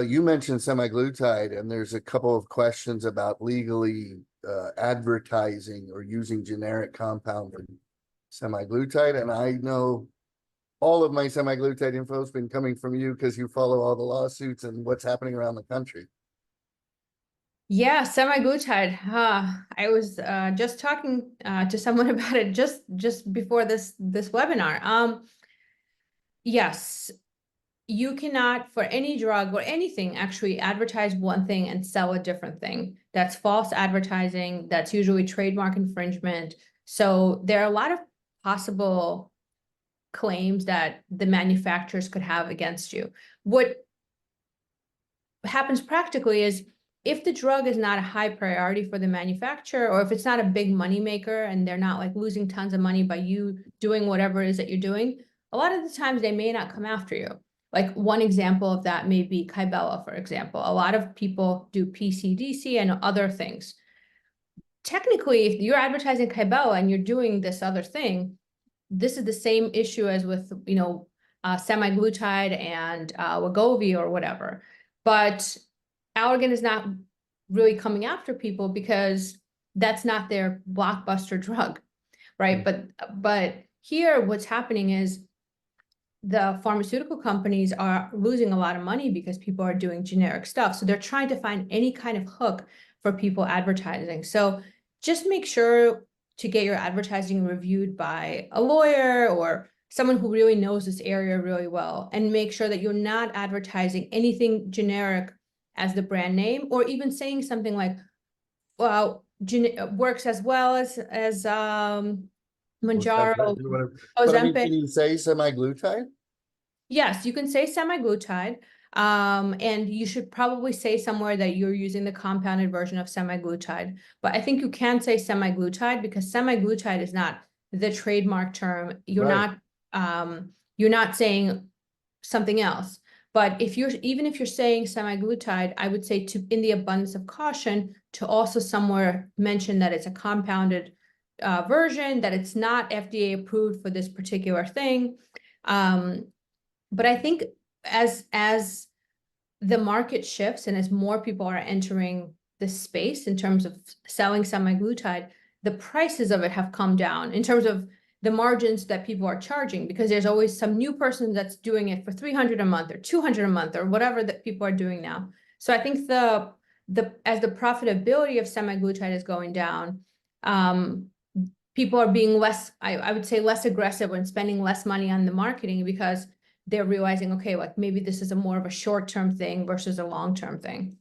You mentioned semaglutide, and there's a couple of questions about legally advertising or using generic compounded semaglutide. And I know all of my semaglutide info has been coming from you because you follow all the lawsuits and what's happening around the country. Yeah, semaglutide. I was just talking to someone about it just before this webinar. Yes, you cannot, for any drug or anything, actually advertise one thing and sell a different thing. That's false advertising. That's usually trademark infringement. So there are a lot of possible claims that the manufacturers could have against you. What happens practically is, if the drug is not a high priority for the manufacturer, or if it's not a big money maker and they're not like losing tons of money by you doing whatever it is that you're doing, a lot of the times they may not come after you. Like one example of that may be Kybella, for example. A lot of people do PCDC and other things. Technically, if you're advertising Kybella and you're doing this other thing, this is the same issue as with, semaglutide and Wegovy or whatever. But Allergan is not really coming after people because that's not their blockbuster drug, right? But here what's happening is the pharmaceutical companies are losing a lot of money because people are doing generic stuff. So they're trying to find any kind of hook for people advertising. So just make sure to get your advertising reviewed by a lawyer or someone who really knows this area really well, and make sure that you're not advertising anything generic as the brand name, or even saying something like, well, works as well as Manjaro, But I mean, Ozempic. can you say semaglutide? Yes, you can say semaglutide. And you should probably say somewhere that you're using the compounded version of semaglutide. But I think you can say semaglutide because semaglutide is not the trademark term. You're not saying something else. But even if you're saying semaglutide, I would say, to, in the abundance of caution, to also somewhere mention that it's a compounded version, that it's not FDA approved for this particular thing. But I think as the market shifts and as more people are entering this space in terms of selling semaglutide, the prices of it have come down in terms of the margins that people are charging, because there's always some new person that's doing it for $300 a month or $200 a month or whatever that people are doing now. So I think as the profitability of semaglutide is going down, people are being less, I would say, less aggressive and spending less money on the marketing, because they're realizing, okay, like maybe this is more of a short-term thing versus a long-term thing.